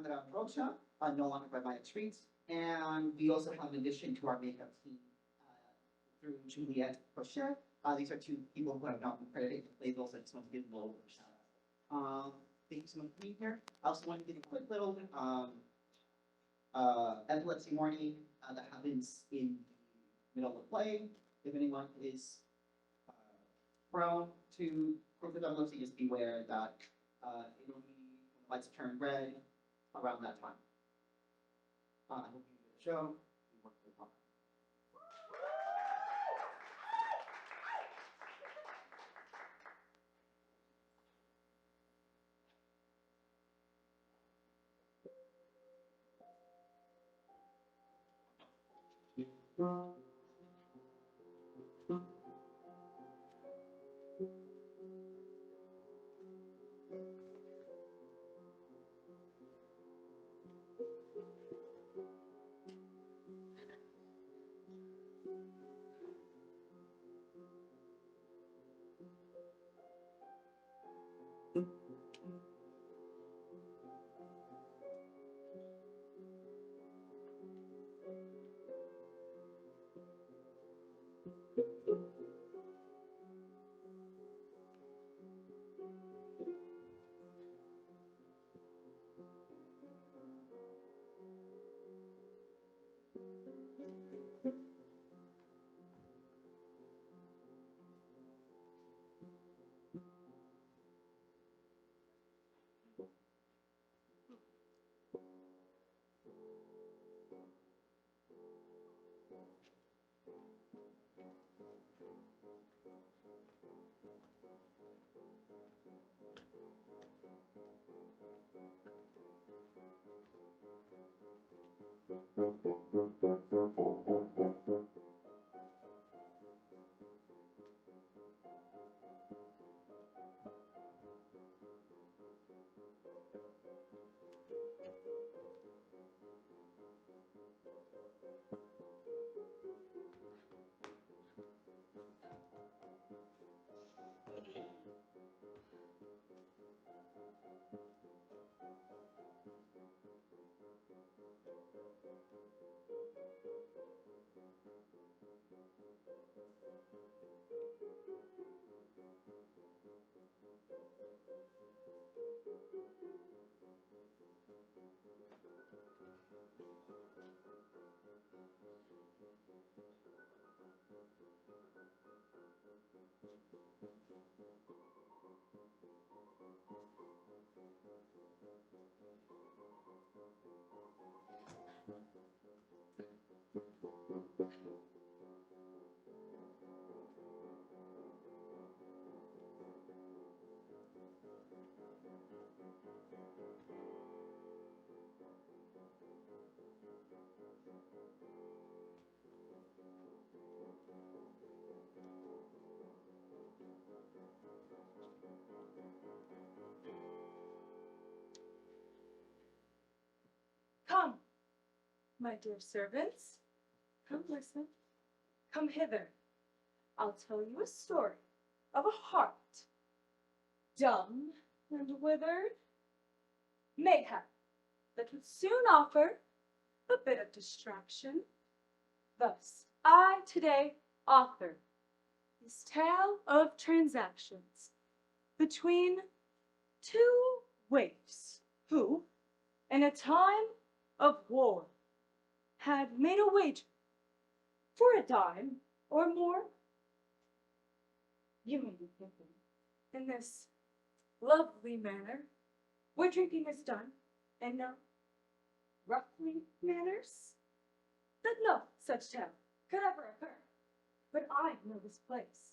Sandra Rocha, no longer by my streets. And we also have an addition to our makeup team through Juliet Rocher. These are two people who have not been credited to play those. I just want to give them a little shout out. Thank you so much for being here. I also want to give a quick little epilepsy warning that happens in the middle of the play. If anyone is prone to COVID epilepsy, just beware that it'll be when the lights turn red around that time. I hope you enjoy the show. We work for the podcast. Come, my dear servants, come listen, come hither. I'll tell you a story of a heart, dumb and withered, mayhap, that would soon offer a bit of distraction. Thus, I today author this tale of transactions between two waifs who, in a time of war, had made a wager for a dime or more. You may be thinking, in this lovely manner, where drinking is done, and no roughly manners, that no such tale could ever occur. But I know this place,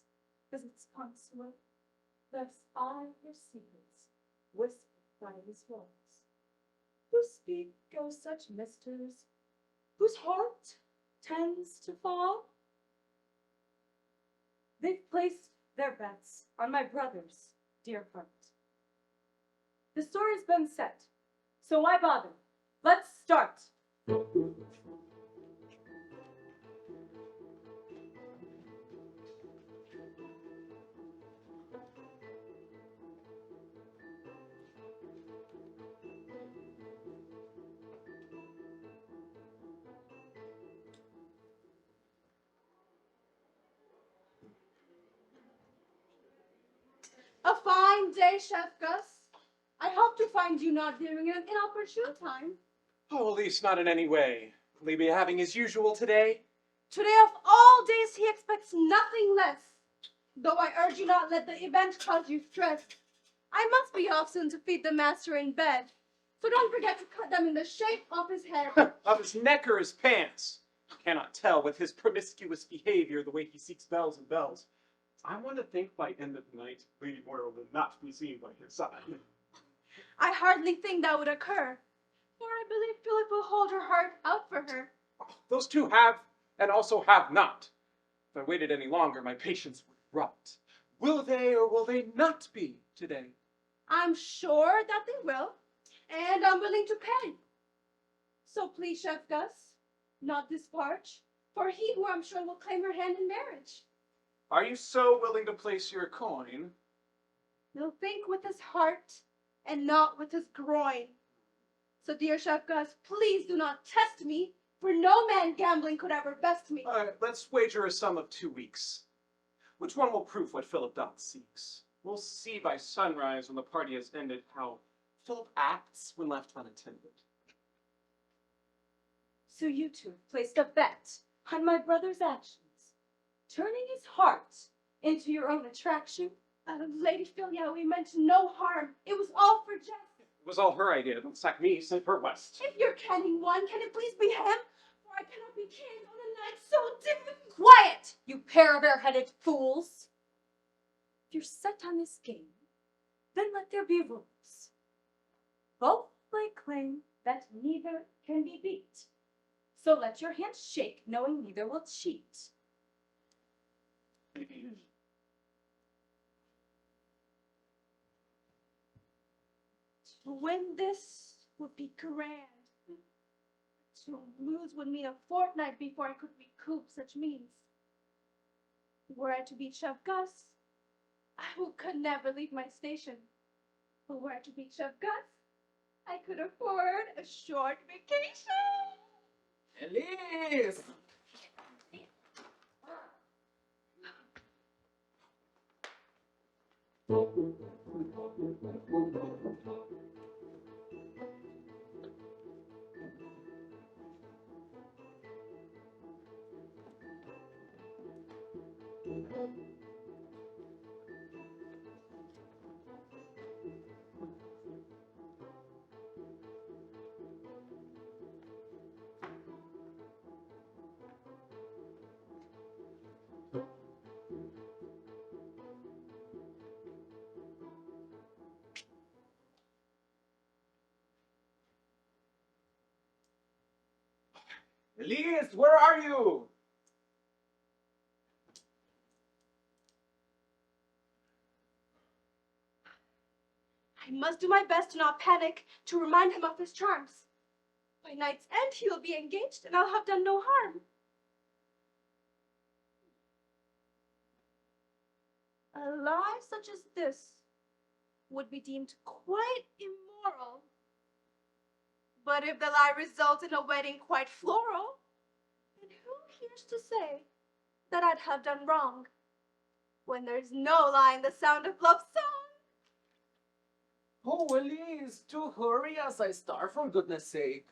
as its consulate, thus I hear secrets whispered by these walls. Who speak of such misters, whose heart tends to fall? They've placed their bets on my brother's dear heart. The story's been set, so why bother? Let's start. fine day, Chef Gus. I hope to find you not during an inopportune time. Oh, at least not in any way. Will he be having his usual today? Today of all days, he expects nothing less. Though I urge you not let the event cause you stress. I must be off soon to feed the master in bed. So don't forget to cut them in the shape of his head. Of his neck or his pants? Cannot tell with his promiscuous behavior the way he seeks bells and bells. I want to think by end of the night, Lady Moira will not be seen by his side. I hardly think that would occur, for I believe Philip will hold her heart out for her. Those two have and also have not. If I waited any longer, my patience would rot. Will they or will they not be today? I'm sure that they will, and I'm willing to pay. So please, Chef Gus, not disparage, for he who I'm sure will claim her hand in marriage. Are you so willing to place your coin? He'll think with his heart and not with his groin. So, dear Chef Gus, please do not test me, for no man gambling could ever best me. All right, let's wager a sum of 2 weeks. Which one will prove what Philip Dot seeks? We'll see by sunrise when the party has ended how Philip acts when left unattended. So you two placed a bet on my brother's actions, turning his heart into your own attraction. Lady Philia, we meant no harm. It was all for jest. It was all her idea. Don't sack me, send her west. If you're canning one, can it please be him? For I cannot be canned on a night so dim. Quiet, you pair of airheaded fools. If you're set on this game, then let there be rules. Both lay claim that neither can be beat. So let your hands shake, knowing neither will cheat. To win this would be grand. To lose would mean a fortnight before I could recoup such means. Were I to beat Chef Gus, could never leave my station. But were I to beat Chef Gus, I could afford a short vacation. Elise! Elise, where are you? I must do my best to not panic, to remind him of his charms. By night's end, he will be engaged, and I'll have done no harm. A lie such as this would be deemed quite immoral. But if the lie results in a wedding quite floral, then who hears to say that I'd have done wrong, when there's no lie in the sound of love song? Oh, Elise, do hurry as I start, for goodness sake.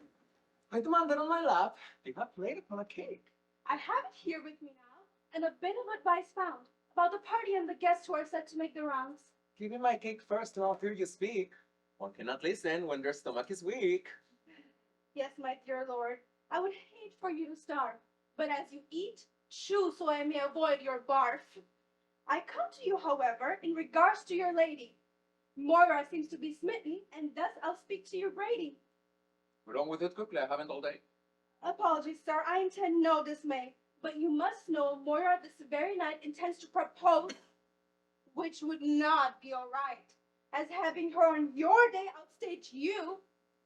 I demanded on my lap. They have played upon a cake. I have it here with me now, and a bit of advice found about the party and the guests who are set to make the rounds. Give me my cake first, and I'll hear you speak. One cannot listen when their stomach is weak. Yes, my dear lord, I would hate for you to starve, but as you eat, chew so I may avoid your barf. I come to you, however, in regards to your lady. Moira seems to be smitten, and thus I'll speak to your Brady. We're on with it quickly, I haven't all day. Apologies, sir, I intend no dismay, but you must know Moira this very night intends to propose, which would not be all right, as having her on your day outstage you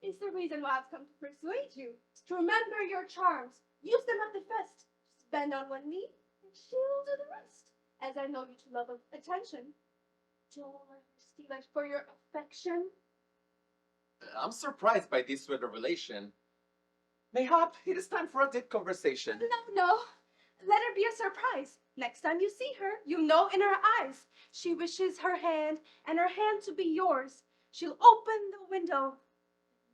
is the reason why I've come to persuade you to remember your charms, use them at the fest, spend on one knee, and she'll do the rest, as I know you to love attention. Don't let her steal it for your affection. I'm surprised by this sweet revelation. Mayhap, it is time for a deep conversation. No, Let her be a surprise. Next time you see her, you know in her eyes. She wishes her hand and her hand to be yours. She'll open the window.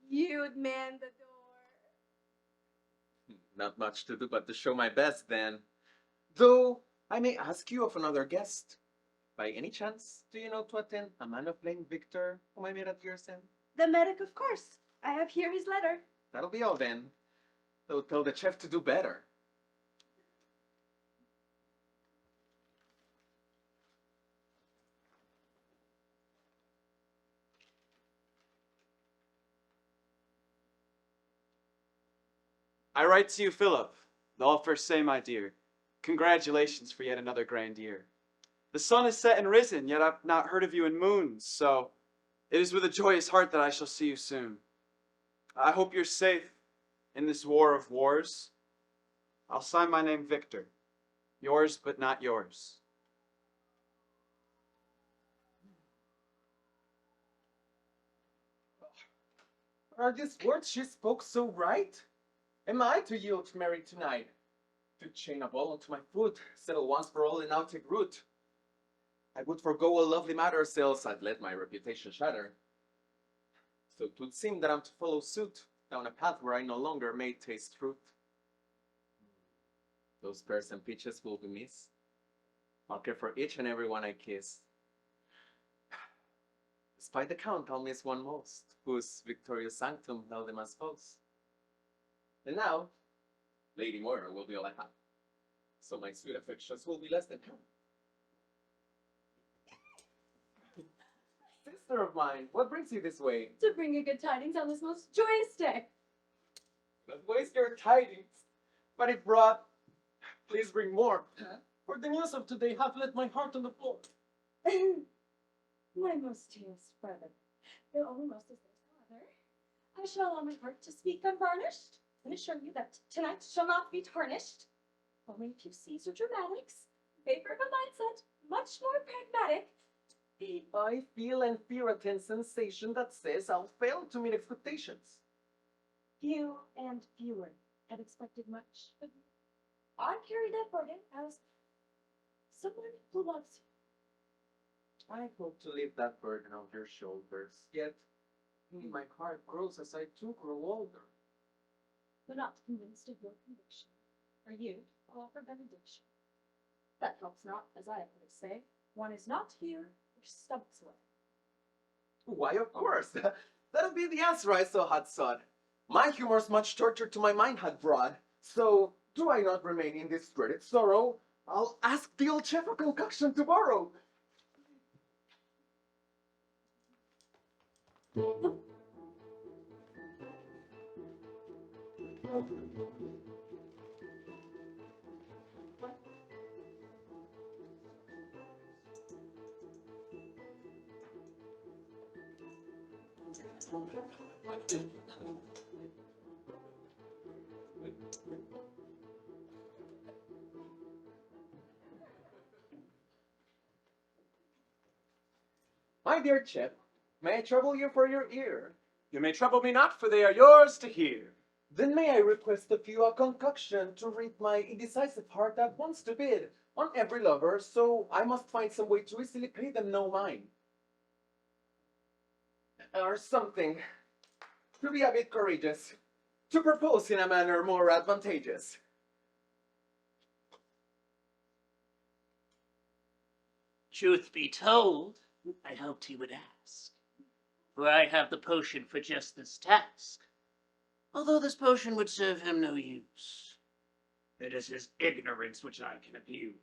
You'd man the door. Not much to do but to show my best then. Though I may ask you of another guest. By any chance, do you know to attend a man of name Victor, whom I met at Gersen? The medic, of course. I have here his letter. That'll be all then. Though tell the chef to do better. I write to you, Philip. Though I'll first say, my dear, congratulations for yet another grand year. The sun has set and risen, yet I've not heard of you in moons, so it is with a joyous heart that I shall see you soon. I hope you're safe in this war of wars. I'll sign my name Victor. Yours, but not yours. Are these words she spoke so right? Am I to yield to Mary tonight? To chain a ball onto my foot, settle once for all and now take root? I would forego a lovely matter, else I'd let my reputation shatter. So 'twould seem that I'm to follow suit down a path where I no longer may taste fruit. Those pears and peaches will be missed. I'll care for each and every one I kiss. Despite the count, I'll miss one most, whose victorious sanctum held him as host. And now, Lady Moira will be all I have. So my sweet affections will be less than half. Sister of mine, what brings you this way? To bring you good tidings on this most joyous day. Don't waste your tidings. But if brought, please bring more. For the news of today hath let my heart on the floor. My most dearest brother, though only most is their father, I shall on my heart to speak unvarnished, and assure you that tonight shall not be tarnished. Only a few Caesar dramatics, favor of a mindset, much more pragmatic. I feel and fear a tense sensation that says I'll fail to meet expectations. Few and fewer had expected much of you. I carry that burden as someone who loves you. I hope to leave that burden on your shoulders, yet my heart grows as I too grow older. But not convinced of your conviction, or you offer benediction. That helps not, as I always say. One is not here, which stumps away. Why, of course. That'll be the answer I so had sought. My humor's much torture to my mind had brought. So, do I not remain in this dreaded sorrow? I'll ask the old chef a concoction to borrow. My dear chef, may I trouble you for your ear? You may trouble me not, for they are yours to hear. Then may I request of you a concoction to read my indecisive heart that wants to bid on every lover, so I must find some way to easily pay them no mind. Or something, to be a bit courageous, to propose in a manner more advantageous. Truth be told, I hoped he would ask, for I have the potion for just this task. Although this potion would serve him no use, it is his ignorance which I can abuse.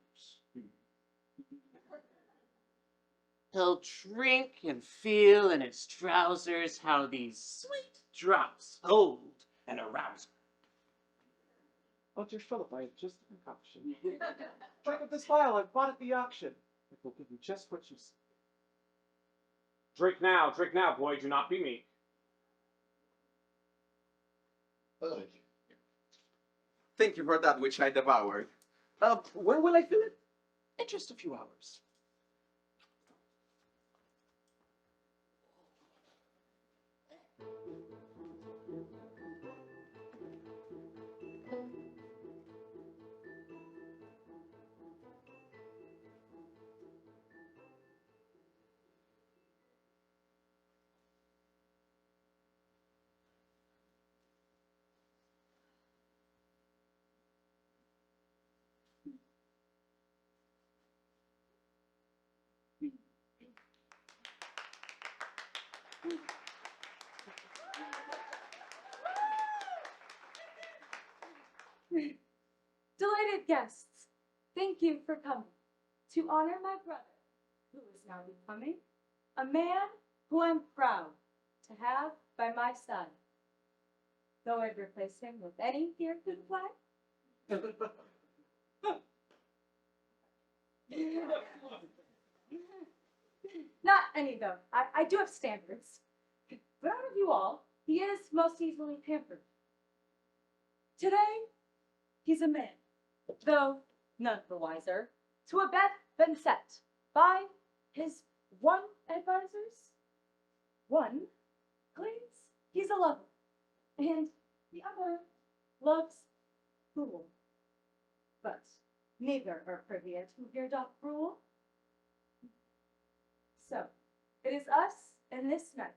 He'll drink and feel in his trousers how these sweet drops hold and arouse him. Oh, dear Philip, I have just a concoction. Check out this vial I bought at the auction. It will give you just what you seek. Drink now, boy, do not be meek. Thank you for that which I devoured. When will I fill it? In just a few hours. Delighted guests, thank you for coming to honor my brother, who is now becoming a man who I'm proud to have by my side. Though I'd replace him with any here who could play. Not any, though. I do have standards. But out of you all, he is most easily pampered. Today, he's a man, though none the wiser, to a bet been set by his one advisors. One claims he's a lover, and the other loves fool. But neither are privy to who here doth rule. So, it is us in this night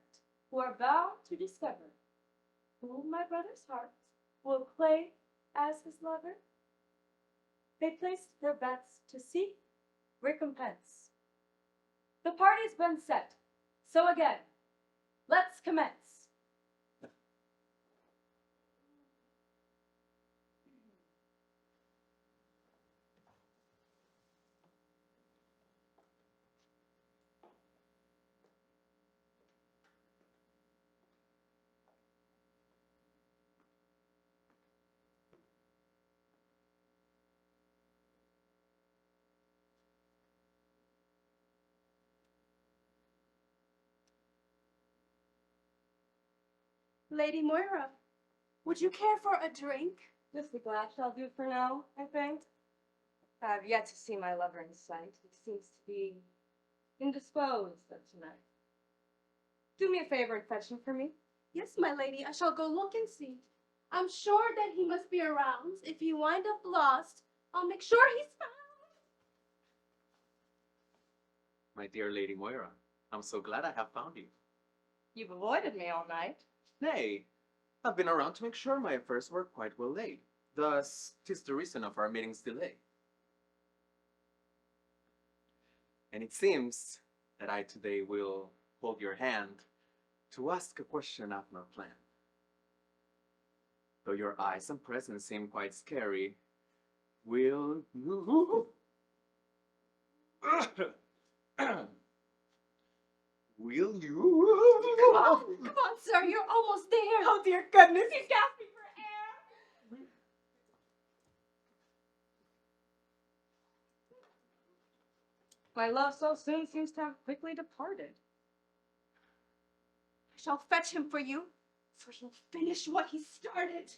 who are bound to discover who my brother's heart will play as his lover. They placed their bets to seek recompense. The party's been set, so again, let's commence. Lady Moira, would you care for a drink? Just a glass shall do for now, I think. I have yet to see my lover in sight. He seems to be indisposed tonight. Do me a favor and fetch him for me. Yes, my lady, I shall go look and see. I'm sure that he must be around. If you wind up lost, I'll make sure he's found. My dear Lady Moira, I'm so glad I have found you. You've avoided me all night. Nay, I've been around to make sure my affairs were quite well laid. Thus, 'tis the reason of our meeting's delay. And it seems that I today will hold your hand to ask a question I've not planned. Though your eyes and presence seem quite scary, will you... Will you... Come on, sir, you're almost there. Oh, dear goodness, he's gasping for air. My love so soon seems to have quickly departed. I shall fetch him for you, for he'll finish what he started.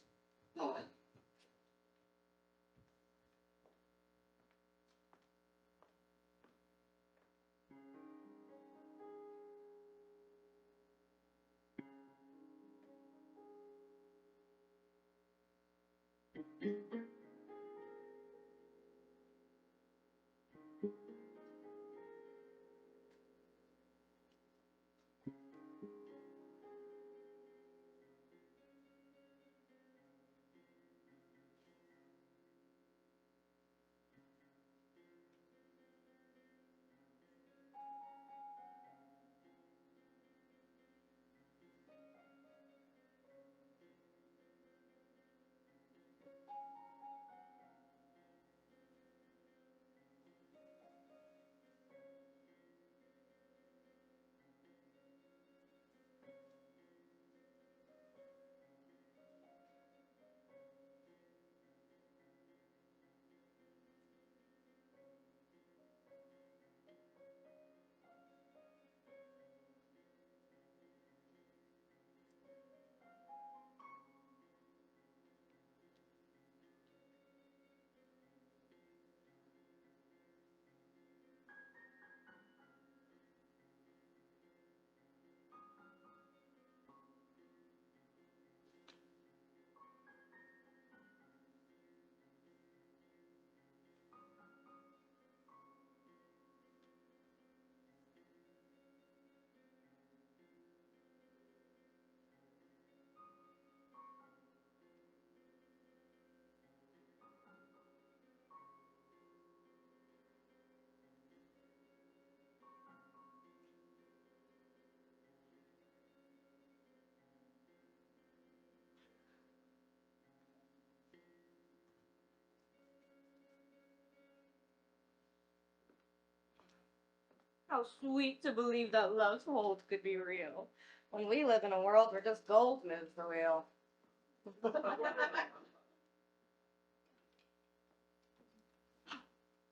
How sweet to believe that love's hold could be real. When we live in a world where just gold moves the wheel.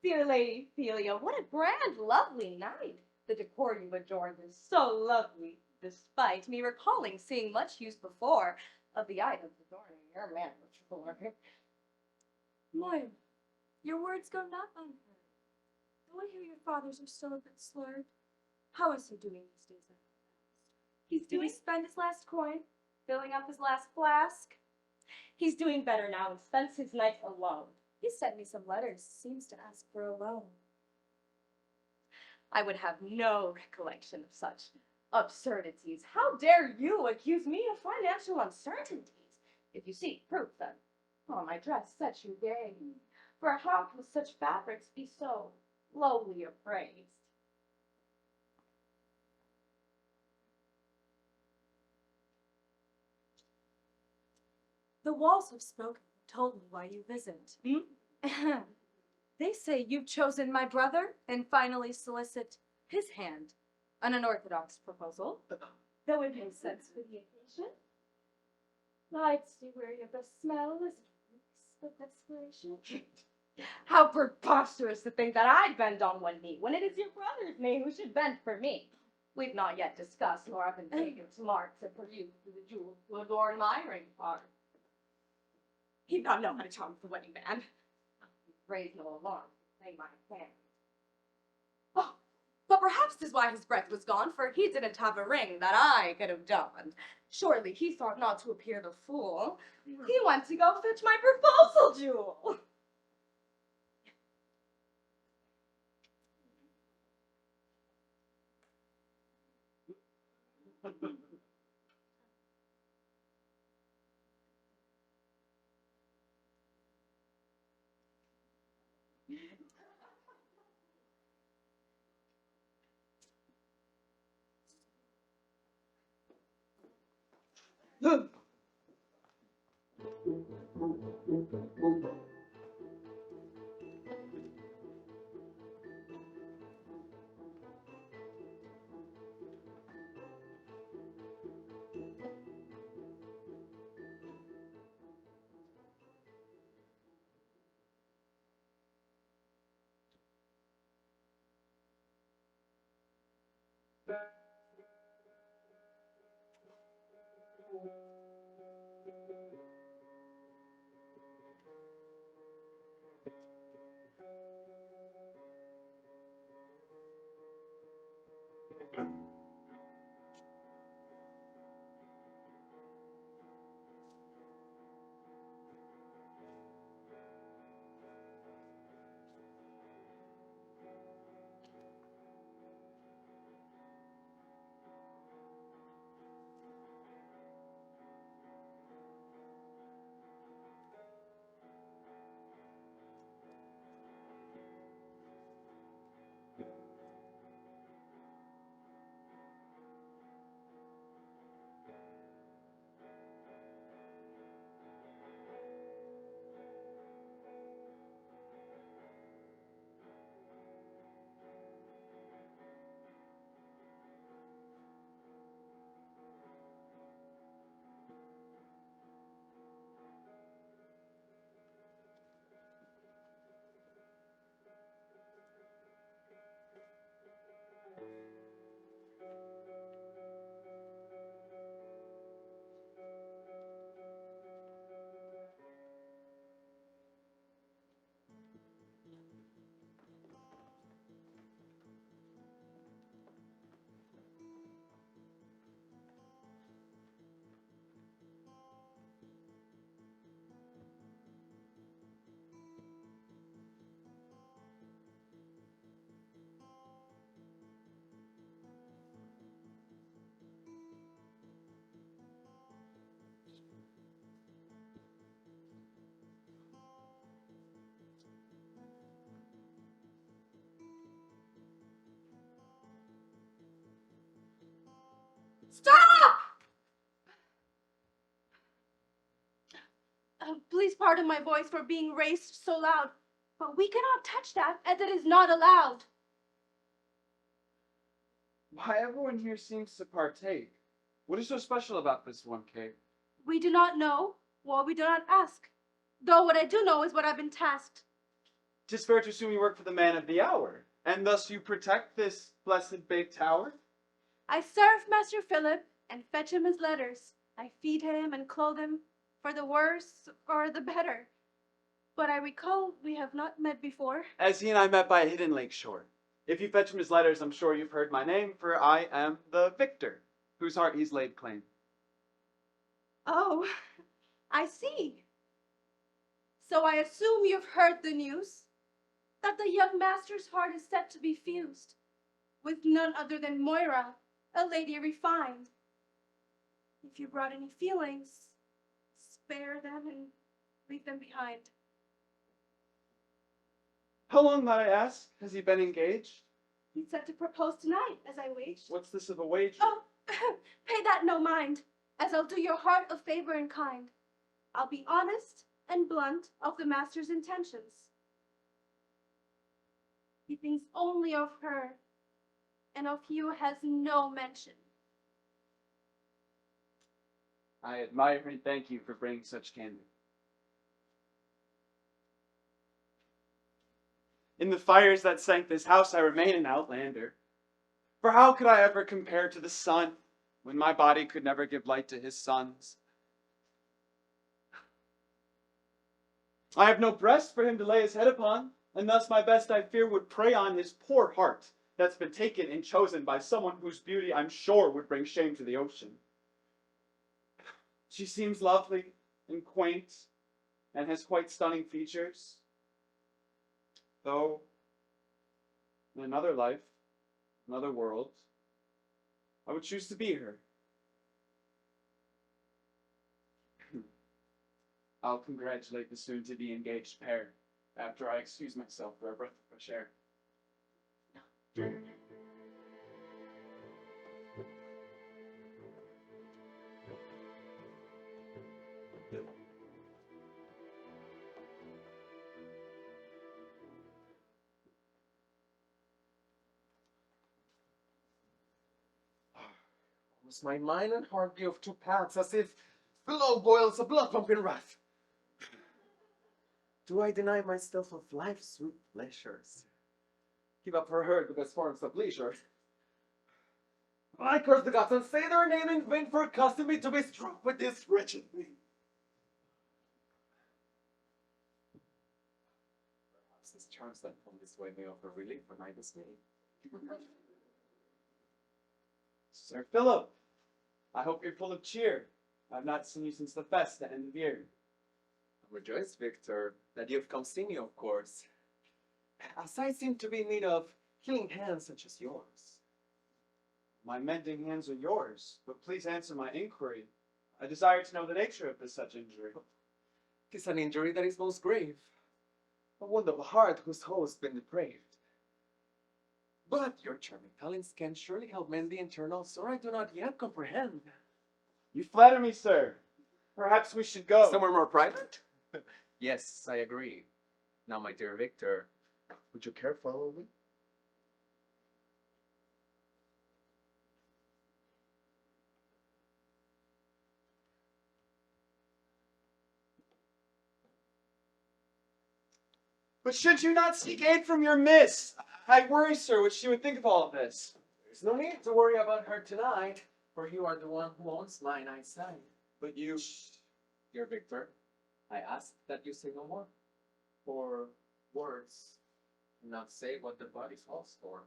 Dear Lady Ophelia, what a grand, lovely night. The decor you adorned is so lovely, despite me recalling seeing much use before of the items adorning your manner floor. Moira, your words go not unheard. Though I hear your fathers are still a bit slurred. How is he doing these days? Did he spend his last coin, filling up his last flask? He's doing better now and spends his nights alone. He sent me some letters, seems to ask for a loan. I would have no recollection of such absurdities. How dare you accuse me of financial uncertainties? If you seek proof, then, oh, my dress sets you gay. For how can such fabrics be so lowly appraised? The walls have spoken, told me why you visit. They say you've chosen my brother and finally solicit his hand. An unorthodox proposal, though it makes sense for the occasion. I'd stay wary of the smell as of desperation. How preposterous to think that I'd bend on one knee when it is your brother's knee who should bend for me. We've not yet discussed nor have been taken to mark to produce the jewels to adorn my ring part. He'd not know how to charm the wedding band. Raise no alarm, play my hand. Oh, but perhaps 'tis why his breath was gone, for he didn't have a ring that I could have donned. Surely he thought not to appear the fool. He went to go fetch my proposal jewel. Stop! Please pardon my voice for being raised so loud, but we cannot touch that as it is not allowed. Why, everyone here seems to partake. What is so special about this one cake? We do not know, or we do not ask. Though what I do know is what I've been tasked. 'Tis fair to assume you work for the man of the hour, and thus you protect this blessed big tower? I serve Master Philip and fetch him his letters. I feed him and clothe him, for the worse or the better. But I recall we have not met before. As he and I met by a hidden lake shore. If you fetch him his letters, I'm sure you've heard my name, for I am the victor, whose heart he's laid claim. Oh, I see. So I assume you've heard the news that the young master's heart is set to be fused with none other than Moira, a lady refined. If you brought any feelings, spare them and leave them behind. How long, might I ask, has he been engaged? He's set to propose tonight, as I waged. What's this of a wager? Oh, pay that no mind, as I'll do your heart a favor in kind. I'll be honest and blunt of the master's intentions. He thinks only of her, and of you has no mention. I admire and thank you for bringing such candor. In the fires that sank this house, I remain an outlander. For how could I ever compare to the sun, when my body could never give light to his sons? I have no breast for him to lay his head upon, and thus my best I fear would prey on his poor heart, that's been taken and chosen by someone whose beauty I'm sure would bring shame to the ocean. She seems lovely and quaint, and has quite stunning features. Though, in another life, another world, I would choose to be her. I'll congratulate the soon-to-be engaged pair after I excuse myself for a breath of fresh air. Was my mind and heart be of two paths, as if below boils a blood pumping wrath? Do I deny myself of life's sweet pleasures? Give up for her because forms of leisure? I curse the gods and say their name in vain for accustoming me to be struck with this wretched thing. Perhaps this charms that from this way may offer relief for my dismay. Sir Philip, I hope you're full of cheer. I've not seen you since the fest at end of year. I'm rejoiced, Victor, that you've come see me, of course, as I seem to be in need of healing hands such as yours. My mending hands are yours, but please answer my inquiry. I desire to know the nature of this such injury. 'Tis an injury that is most grave, a wound of a heart whose whole has been depraved. But your charming talents can surely help mend the internal sore I do not yet comprehend. You flatter me, sir. Perhaps we should go. Somewhere more private? Yes, I agree. Now, my dear Victor, would you care to follow me? But should you not seek aid from your miss? I worry, sir, what she would think of all of this. There's no need to worry about her tonight, for you are the one who owns mine eyesight. But you... Dear Victor, I ask that you say no more, for words do not say what the body calls for.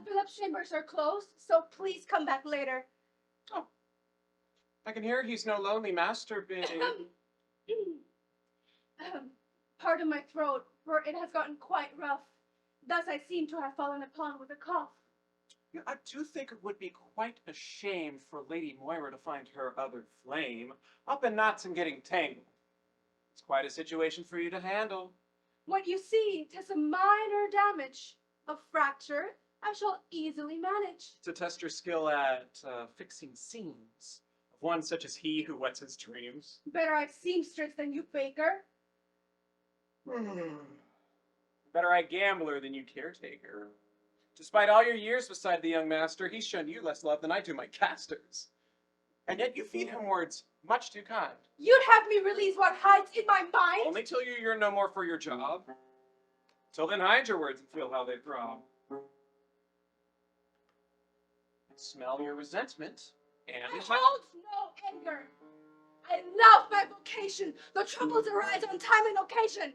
Philip's chambers are closed, so please come back later. I can hear he's no lonely master being. Pardon my throat, for it has gotten quite rough. Thus I seem to have fallen upon with a cough. Yeah, I do think it would be quite a shame for Lady Moira to find her other flame up in knots and getting tangled. It's quite a situation for you to handle. What you see, 'tis a minor damage. A fracture I shall easily manage. To test your skill at fixing seams of one such as he who wets his dreams. Better I seamstress than you baker. Better I gambler than you caretaker. Despite all your years beside the young master, he's shown you less love than I do my casters. And yet you feed him words much too kind. You'd have me release what hides in my mind? Only till you yearn no more for your job. Till then hide your words and feel how they throb. Smell your resentment, I hold no anger. I love my vocation. The troubles arise on time and occasion.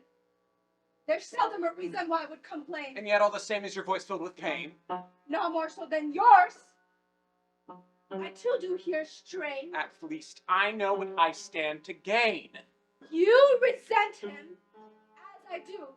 There's seldom a reason why I would complain. And yet all the same is your voice filled with pain. No more so than yours. I too do hear strain. At least I know what I stand to gain. You resent him, as I do.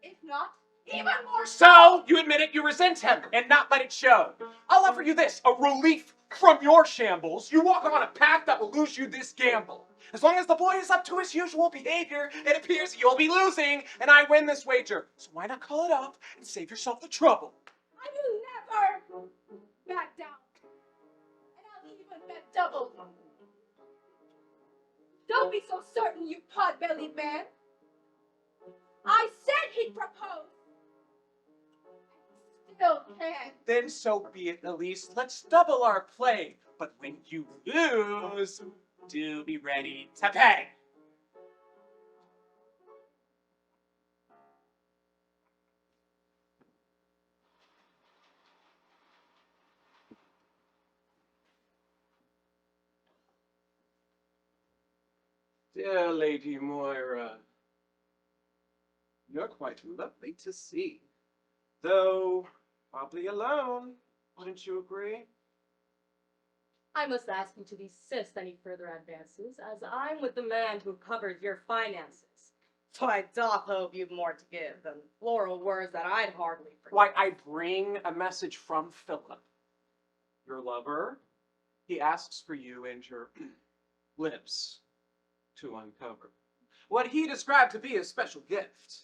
If not, even more So, you admit it, you resent him, and not let it show. I'll offer you this, a relief from your shambles. You walk on a path that will lose you this gamble. As long as the boy is up to his usual behavior, it appears you'll be losing, and I win this wager. So why not call it off and save yourself the trouble? I will never back down. And I'll even bet double. Don't be so certain, you pot-bellied man. I said he'd propose. Still can. Then so be it, Elise. Let's double our play. But when you lose, do be ready to pay. Dear Lady Moira, you're quite lovely to see. Though, probably alone, wouldn't you agree? I must ask you to desist any further advances, as I'm with the man who covers your finances. So I doth hope you've more to give than floral words that I'd hardly forget. Why, I bring a message from Philip, your lover. He asks for you and your lips to uncover what he described to be a special gift.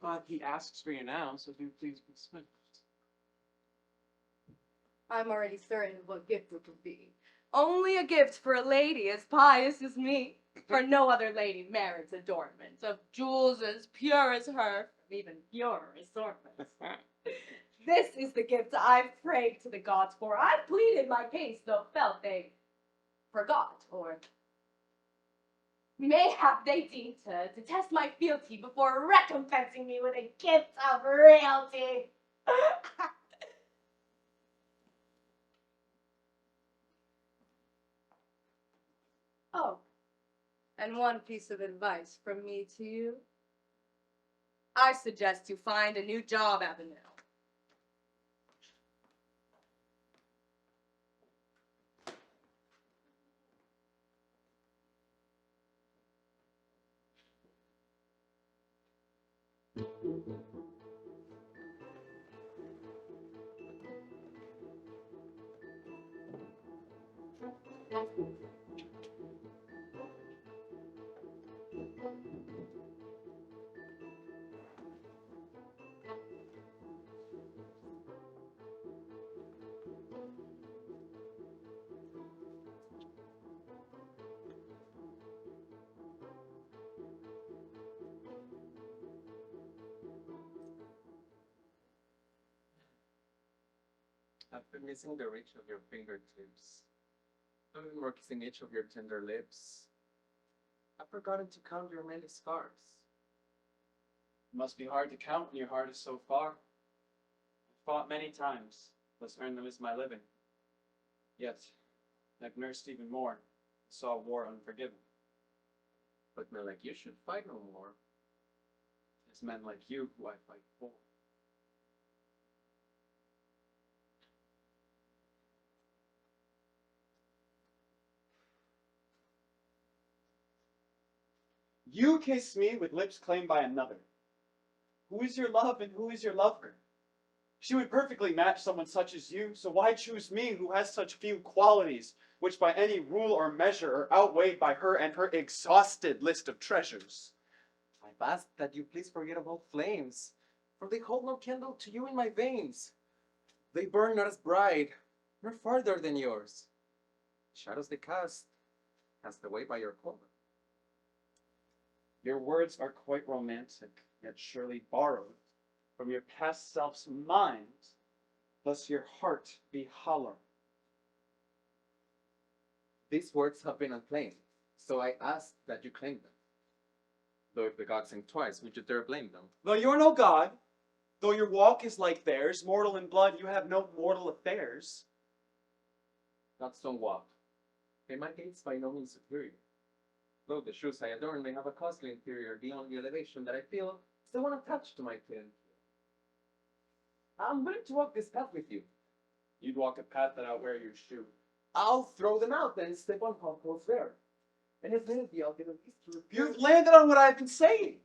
But he asks for you now, so do please be swift. I'm already certain of what gift it would be. Only a gift for a lady as pious as me. For no other lady merits adornment of jewels as pure as her, even purer assortments. This is the gift I've prayed to the gods for. I've pleaded my case, though felt they forgot, or mayhap they deemed to test my fealty before recompensing me with a gift of realty. Oh, and one piece of advice from me to you. I suggest you find a new job, Avenel. I've been missing the reach of your fingertips. I've been kissing each of your tender lips. I've forgotten to count your many scars. It must be hard to count when your heart is so far. I've fought many times, thus earned them as my living. Yet, I've nursed even more, saw war unforgiven. But men like you should fight no more. It's men like you who I fight for. You kiss me with lips claimed by another. Who is your love and who is your lover? She would perfectly match someone such as you, so why choose me who has such few qualities, which by any rule or measure are outweighed by her and her exhausted list of treasures? I've asked that you please forget about flames, for they hold no candle to you in my veins. They burn not as bright, nor farther than yours. Shadows they cast away by your color. Your words are quite romantic, yet surely borrowed from your past self's mind, thus your heart be hollow. These words have been unclaimed, so I ask that you claim them. Though if the gods sing twice, would you dare blame them? Though you're no god, though your walk is like theirs, mortal in blood, you have no mortal affairs. not stonewalled. In my case, by no means superior. Though the shoes I adorn may have a costly interior beyond the elevation that I feel still want to touch to my thin. I'm willing to walk this path with you. You'd walk a path that outwear your shoe. I'll throw them out and step on Hawkmore's there. And if need be, I'll get at least to repair. You've landed on what I've been saying.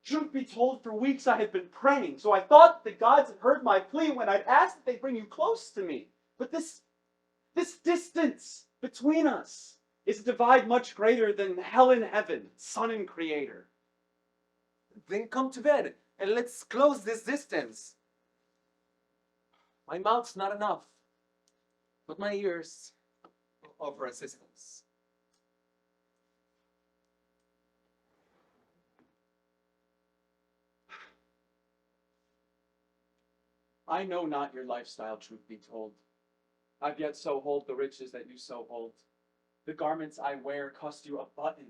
Truth be told, for weeks I had been praying, so I thought the gods had heard my plea when I'd asked that they bring you close to me. But this distance between us is a divide much greater than hell and heaven, sun and creator. Then come to bed and let's close this distance. My mouth's not enough, but my ears offer assistance. I know not your lifestyle, truth be told. I've yet so hold the riches that you so hold. The garments I wear cost you a button.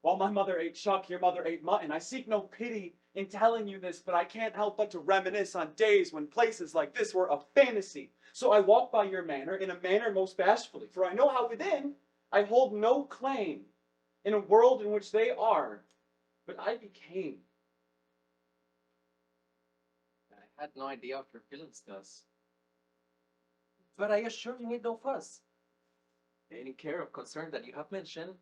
While my mother ate chuck, your mother ate mutton. I seek no pity in telling you this, but I can't help but to reminisce on days when places like this were a fantasy. So I walk by your manor in a manner most bashfully, for I know how within I hold no claim in a world in which they are, but I became. I had no idea of your feelings thus. But I assure you need no fuss. Any care or concern that you have mentioned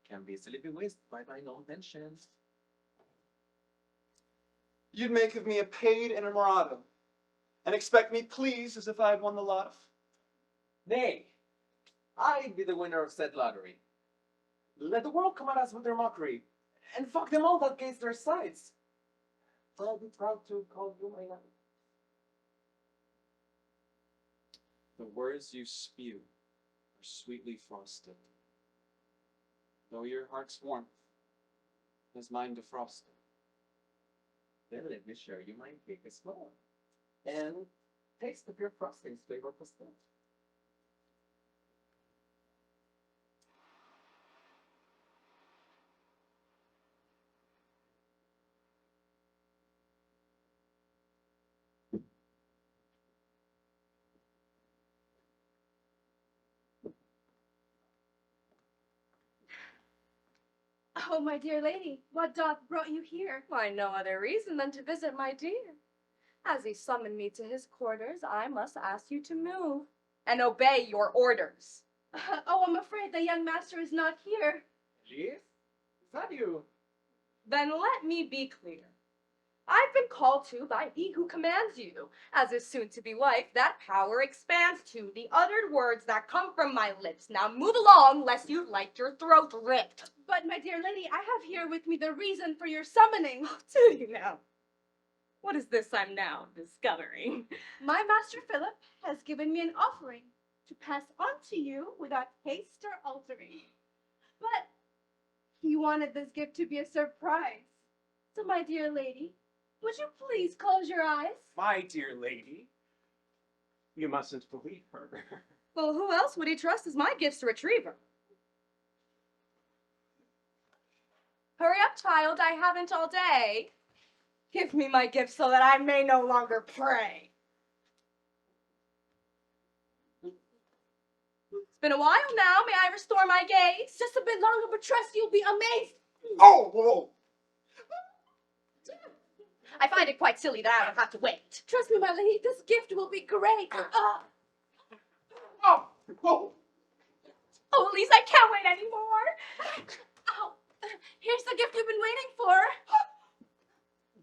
can be easily be wasted by my no mentions. You'd make of me a paid inamorado, and expect me pleased as if I had won the lotto. Nay, I'd be the winner of said lottery. Let the world come at us with their mockery, and fuck them all that gaze their sides. For I'll be proud to call you my knight. The words you spew are sweetly frosted. Though your heart's warmth is mine defrosted. Then let me share you my cake as well, and taste of your frosting's flavor pastel. Oh, my dear lady, what doth brought you here? Why, no other reason than to visit my dear. As he summoned me to his quarters, I must ask you to move and obey your orders. Oh, I'm afraid the young master is not here. Liz? Is that you? Then let me be clear. I've been called to by he who commands you. As his soon-to-be wife, that power expands to the uttered words that come from my lips. Now move along, lest you like your throat ripped. But, my dear lady, I have here with me the reason for your summoning. Do you now? What is this I'm now discovering? My master Philip has given me an offering to pass on to you without haste or altering. But he wanted this gift to be a surprise. So, my dear lady, would you please close your eyes? My dear lady, you mustn't believe her. Well, who else would he trust as my gifts retriever? Hurry up, child, I haven't all day. Give me my gift so that I may no longer pray. It's been a while now. May I restore my gaze? Just a bit longer, but trust you'll be amazed. Oh, whoa! I find it quite silly that I would have to wait. Trust me, my lady, this gift will be great. Oh, whoa! Oh, at least I can't wait anymore. Oh, here's the gift you've been waiting for.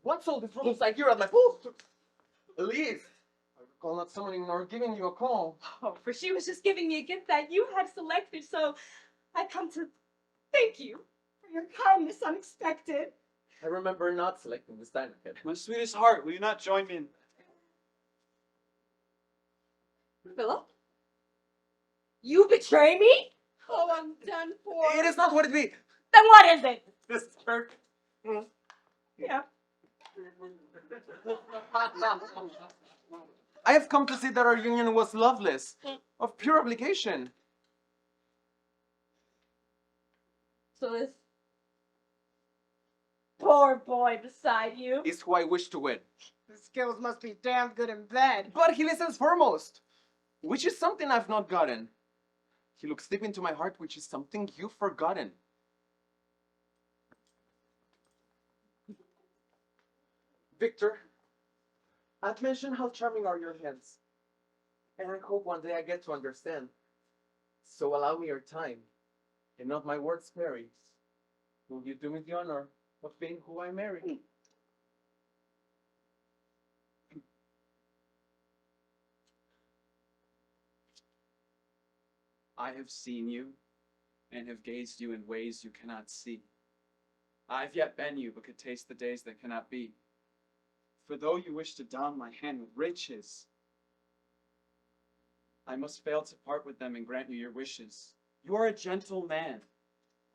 What's all this rules I hear at my post? Liz, I recall not summoning nor giving you a call. Oh, for she was just giving me a gift that you had selected, so I come to thank you for your kindness unexpected. I remember not selecting this dynamite. My sweetest heart, will you not join me in... Philip? You betray me? Oh, I'm done for. It is not what it be. Then what is it? This jerk. Yeah. I have come to see that our union was loveless, of pure obligation. So this poor boy beside you. Is who I wish to wed. His skills must be damn good in bed. But he listens foremost, which is something I've not gotten. He looks deep into my heart, which is something you've forgotten. Victor, I've mentioned how charming are your hands, and I hope one day I get to understand. So allow me your time, and not my words, Mary. Will you do me the honor of being who I marry? I have seen you, and have gazed you in ways you cannot see. I've yet been you, but could taste the days that cannot be. For though you wish to down my hand with riches, I must fail to part with them and grant you your wishes. You are a gentle man,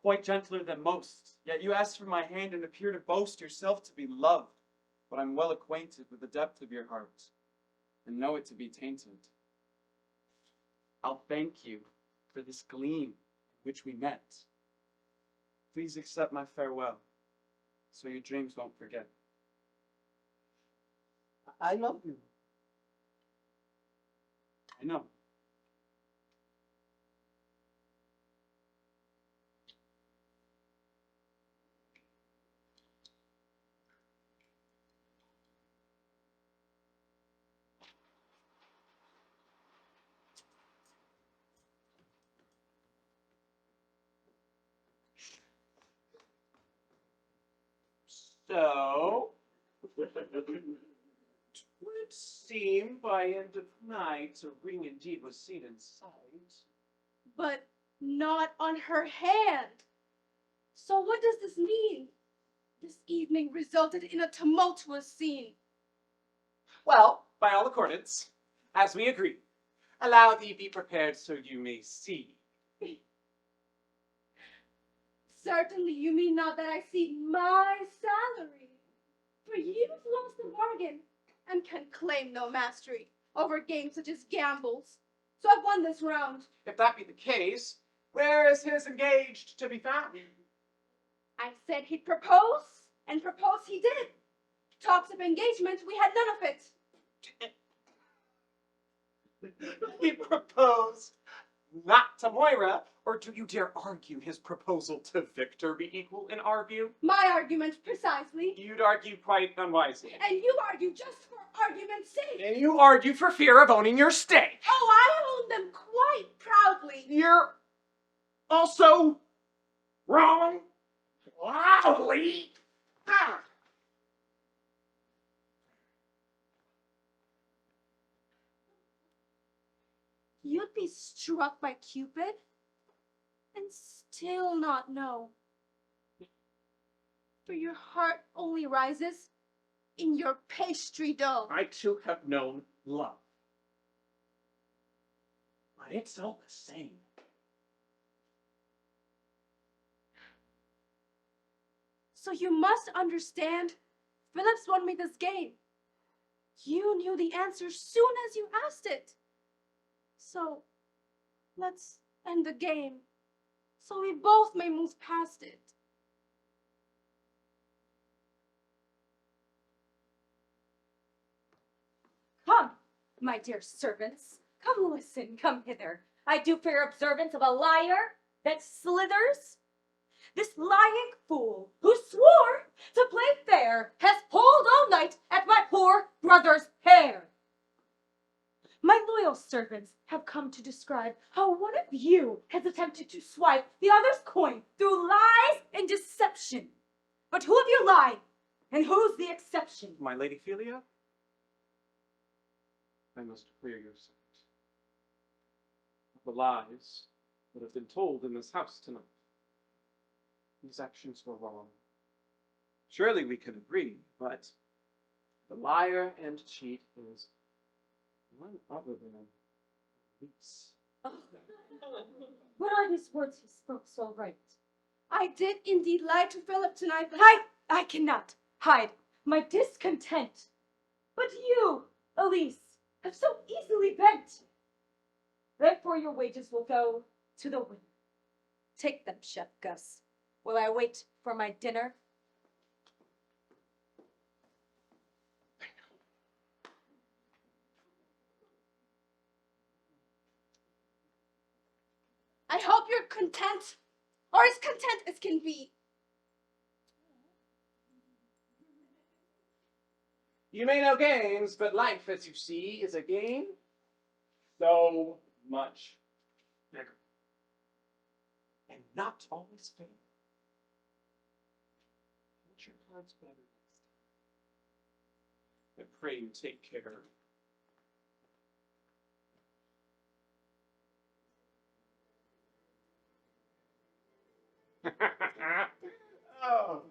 quite gentler than most, yet you ask for my hand and appear to boast yourself to be loved. But I'm well acquainted with the depth of your heart, and know it to be tainted. I'll thank you for this gleam in which we met. Please accept my farewell, so your dreams won't forget. I love you. I know. So, it would seem by end of night a ring indeed was seen in sight. But not on her hand. So what does this mean? This evening resulted in a tumultuous scene. Well, by all accordance, as we agreed, allow thee be prepared so you may see. Certainly you mean not that I see my salary. For you've lost the bargain and can claim no mastery over games such as gambles. So I've won this round. If that be the case, where is his engaged to be found? I said he'd propose, and propose he did. Talks of engagement, we had none of it. He proposed not to Moira, or do you dare argue his proposal to Victor be equal in our view? My argument precisely. You'd argue quite unwisely. And you argue just for argument's sake. And you argue for fear of owning your stake. Oh, I own them quite proudly. You're also wrong. Loudly. Ah. You'd be struck by Cupid and still not know. For your heart only rises in your pastry dough. I too have known love. But it's all the same. So you must understand, Phillips won me this game. You knew the answer soon as you asked it. So let's end the game, so we both may move past it. Come, my dear servants, come listen, come hither. I do fear observance of a liar that slithers. This lying fool, who swore to play fair, has pulled all night at my poor brother's hair. My loyal servants have come to describe how one of you has attempted to swipe the other's coin through lies and deception. But who of you lied, and who's the exception? My Lady Philia? I must clear your sight of the lies that have been told in this house tonight. These actions were wrong. Surely we can agree, but the liar and cheat is none other than Elise. What are these words he spoke so right? I did indeed lie to Philip tonight, but I cannot hide my discontent. But you, Elise, have so easily bent. Therefore your wages will go to the winner. Take them, Chef Gus, while I wait for my dinner. I hope you're content, or as content as can be. You may know games, but life, as you see, is a game so much bigger. And not always fair. Hold your cards better next time. I pray you take care. Oh.